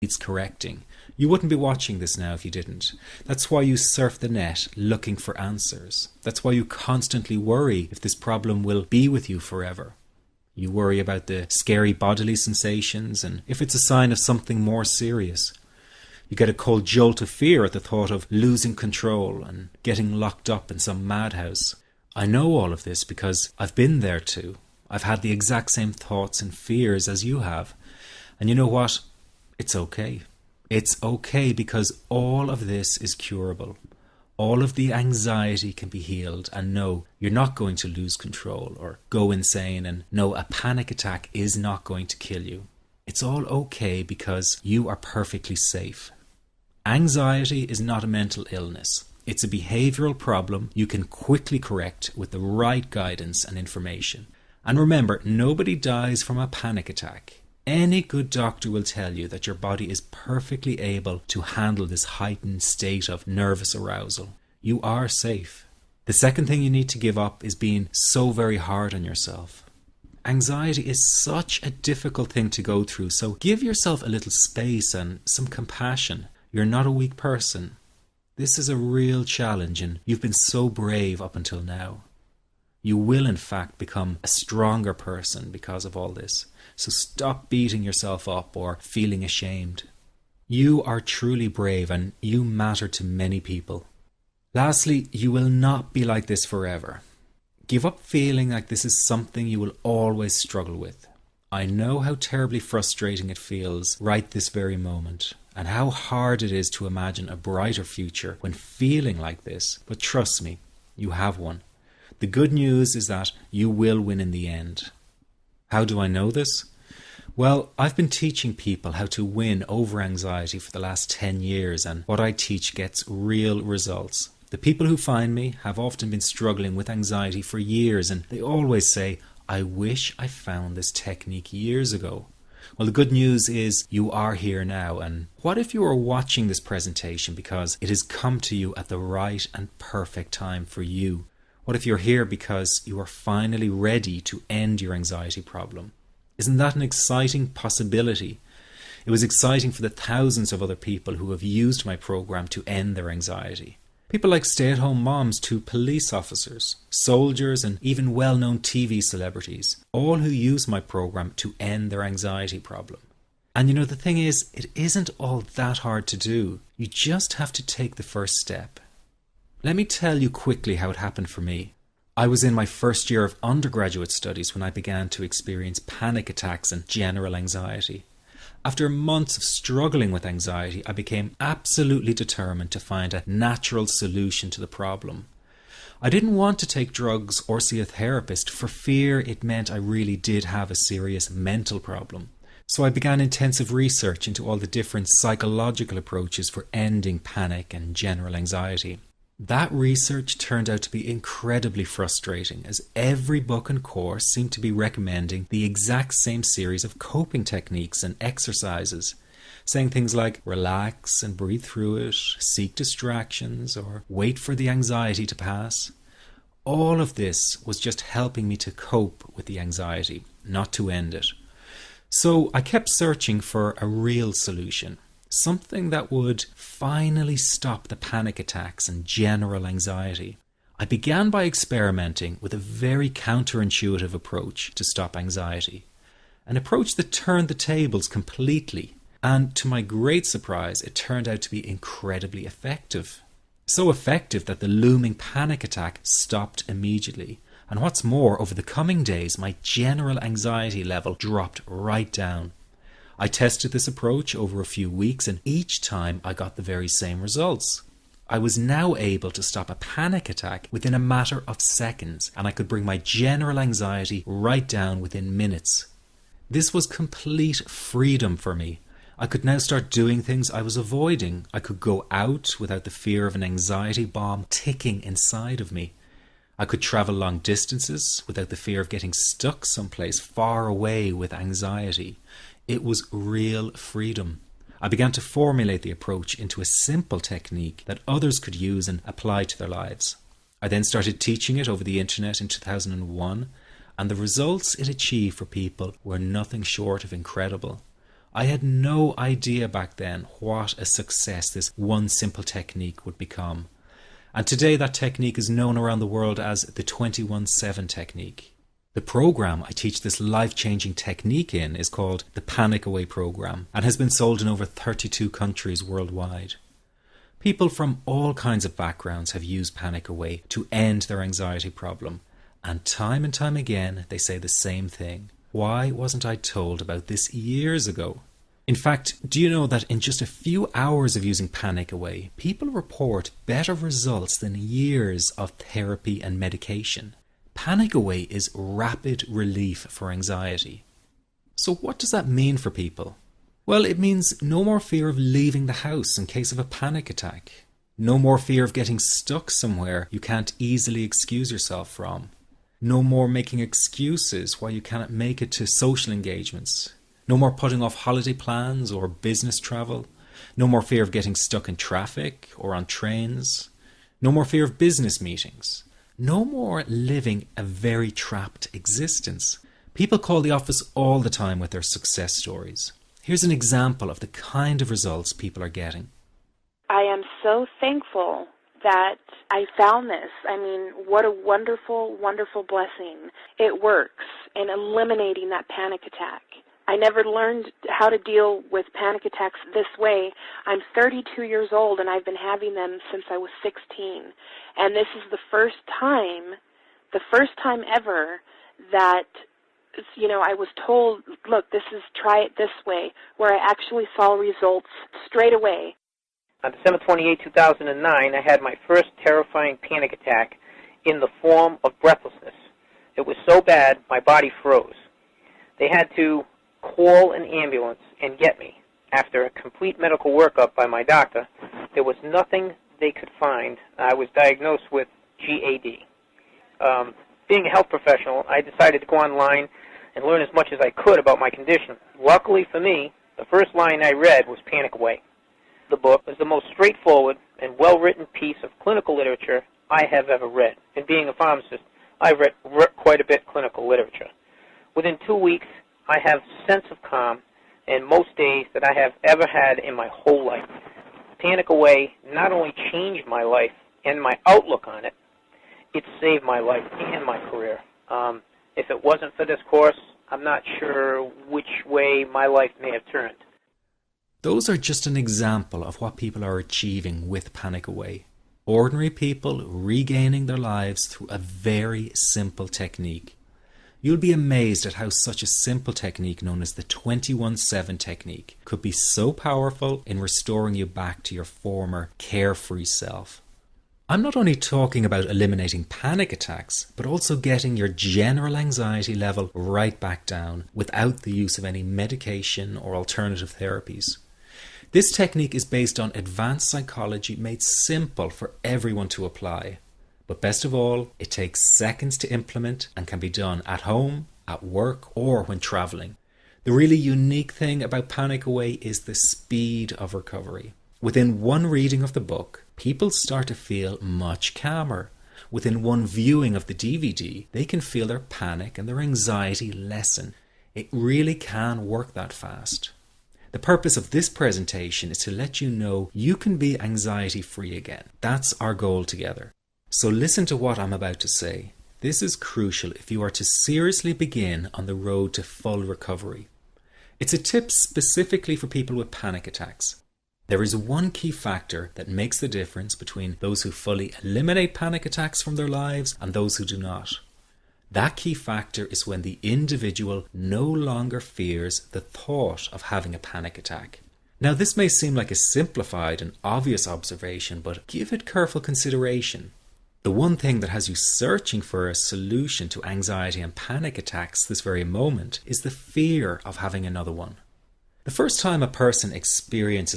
needs correcting. You wouldn't be watching this now if you didn't. That's why you surf the net looking for answers. That's why you constantly worry if this problem will be with you forever. You worry about the scary bodily sensations and if it's a sign of something more serious. You get a cold jolt of fear at the thought of losing control and getting locked up in some madhouse. I know all of this because I've been there too. I've had the exact same thoughts and fears as you have. And you know what? It's okay. It's okay because all of this is curable. All of the anxiety can be healed, and no, you're not going to lose control or go insane, and no, a panic attack is not going to kill you. It's all okay because you are perfectly safe. Anxiety is not a mental illness. It's a behavioral problem you can quickly correct with the right guidance and information. And remember, nobody dies from a panic attack. Any good doctor will tell you that your body is perfectly able to handle this heightened state of nervous arousal. You are safe. The second thing you need to give up is being so very hard on yourself. Anxiety is such a difficult thing to go through, so give yourself a little space and some compassion. You're not a weak person. This is a real challenge, and you've been so brave up until now. You will in fact become a stronger person because of all this. So stop beating yourself up or feeling ashamed. You are truly brave and you matter to many people. Lastly, you will not be like this forever. Give up feeling like this is something you will always struggle with. I know how terribly frustrating it feels right this very moment, and how hard it is to imagine a brighter future when feeling like this, but trust me, you have one. The good news is that you will win in the end. How do I know this? Well, I've been teaching people how to win over anxiety for the last 10 years, and what I teach gets real results. The people who find me have often been struggling with anxiety for years, and they always say, I wish I found this technique years ago. Well, the good news is you are here now, and what if you are watching this presentation because it has come to you at the right and perfect time for you? What if you're here because you are finally ready to end your anxiety problem? Isn't that an exciting possibility? It was exciting for the thousands of other people who have used my program to end their anxiety. People like stay-at-home moms to police officers, soldiers, and even well-known TV celebrities, all who use my program to end their anxiety problem. And you know, the thing is, it isn't all that hard to do. You just have to take the first step. Let me tell you quickly how it happened for me. I was in my first year of undergraduate studies when I began to experience panic attacks and general anxiety. After months of struggling with anxiety, I became absolutely determined to find a natural solution to the problem. I didn't want to take drugs or see a therapist for fear it meant I really did have a serious mental problem. So I began intensive research into all the different psychological approaches for ending panic and general anxiety. That research turned out to be incredibly frustrating, as every book and course seemed to be recommending the exact same series of coping techniques and exercises, saying things like relax and breathe through it, seek distractions, or wait for the anxiety to pass. All of this was just helping me to cope with the anxiety, not to end it. So I kept searching for a real solution. Something that would finally stop the panic attacks and general anxiety. I began by experimenting with a very counterintuitive approach to stop anxiety. An approach that turned the tables completely. And to my great surprise, it turned out to be incredibly effective. So effective that the looming panic attack stopped immediately. And what's more, over the coming days, my general anxiety level dropped right down. I tested this approach over a few weeks, and each time I got the very same results. I was now able to stop a panic attack within a matter of seconds, and I could bring my general anxiety right down within minutes. This was complete freedom for me. I could now start doing things I was avoiding. I could go out without the fear of an anxiety bomb ticking inside of me. I could travel long distances without the fear of getting stuck someplace far away with anxiety. It was real freedom. I began to formulate the approach into a simple technique that others could use and apply to their lives. I then started teaching it over the internet in 2001, and the results it achieved for people were nothing short of incredible. I had no idea back then what a success this one simple technique would become. And today that technique is known around the world as the 21-7 technique. The program I teach this life-changing technique in is called the Panic Away program and has been sold in over 32 countries worldwide. People from all kinds of backgrounds have used Panic Away to end their anxiety problem. And time again, they say the same thing. Why wasn't I told about this years ago? In fact, do you know that in just a few hours of using Panic Away, people report better results than years of therapy and medication? Panic Away is rapid relief for anxiety. So what does that mean for people? Well, it means no more fear of leaving the house in case of a panic attack. No more fear of getting stuck somewhere you can't easily excuse yourself from. No more making excuses why you cannot make it to social engagements. No more putting off holiday plans or business travel. No more fear of getting stuck in traffic or on trains. No more fear of business meetings. No more living a very trapped existence. People call the office all the time with their success stories. Here's an example of the kind of results people are getting. I am so thankful that I found this. I mean, what a wonderful, wonderful blessing. It works in eliminating that panic attack. I never learned how to deal with panic attacks this way. I'm 32 years old and I've been having them since I was 16. And this is the first time ever that, I was told, look, try it this way, where I actually saw results straight away. On December 28, 2009, I had my first terrifying panic attack in the form of breathlessness. It was so bad, my body froze. They had to call an ambulance and get me. After a complete medical workup by my doctor, there was nothing they could find. I was diagnosed with GAD. Being a health professional, I decided to go online and learn as much as I could about my condition. Luckily for me, the first line I read was Panic Away. The book was the most straightforward and well-written piece of clinical literature I have ever read. And being a pharmacist, I've read quite a bit of clinical literature. Within 2 weeks, I have a sense of calm in most days that I have ever had in my whole life. Panic Away not only changed my life and my outlook on it, it saved my life and my career. If it wasn't for this course, I'm not sure which way my life may have turned. Those are just an example of what people are achieving with Panic Away. Ordinary people regaining their lives through a very simple technique. You'll be amazed at how such a simple technique known as the 21-7 technique could be so powerful in restoring you back to your former carefree self. I'm not only talking about eliminating panic attacks, but also getting your general anxiety level right back down without the use of any medication or alternative therapies. This technique is based on advanced psychology made simple for everyone to apply. But best of all, it takes seconds to implement and can be done at home, at work, or when traveling. The really unique thing about Panic Away is the speed of recovery. Within one reading of the book, people start to feel much calmer. Within one viewing of the DVD, they can feel their panic and their anxiety lessen. It really can work that fast. The purpose of this presentation is to let you know you can be anxiety-free again. That's our goal together. So listen to what I'm about to say. This is crucial if you are to seriously begin on the road to full recovery. It's a tip specifically for people with panic attacks. There is one key factor that makes the difference between those who fully eliminate panic attacks from their lives and those who do not. That key factor is when the individual no longer fears the thought of having a panic attack. Now, this may seem like a simplified and obvious observation, but give it careful consideration. The one thing that has you searching for a solution to anxiety and panic attacks this very moment is the fear of having another one. The first time a person experiences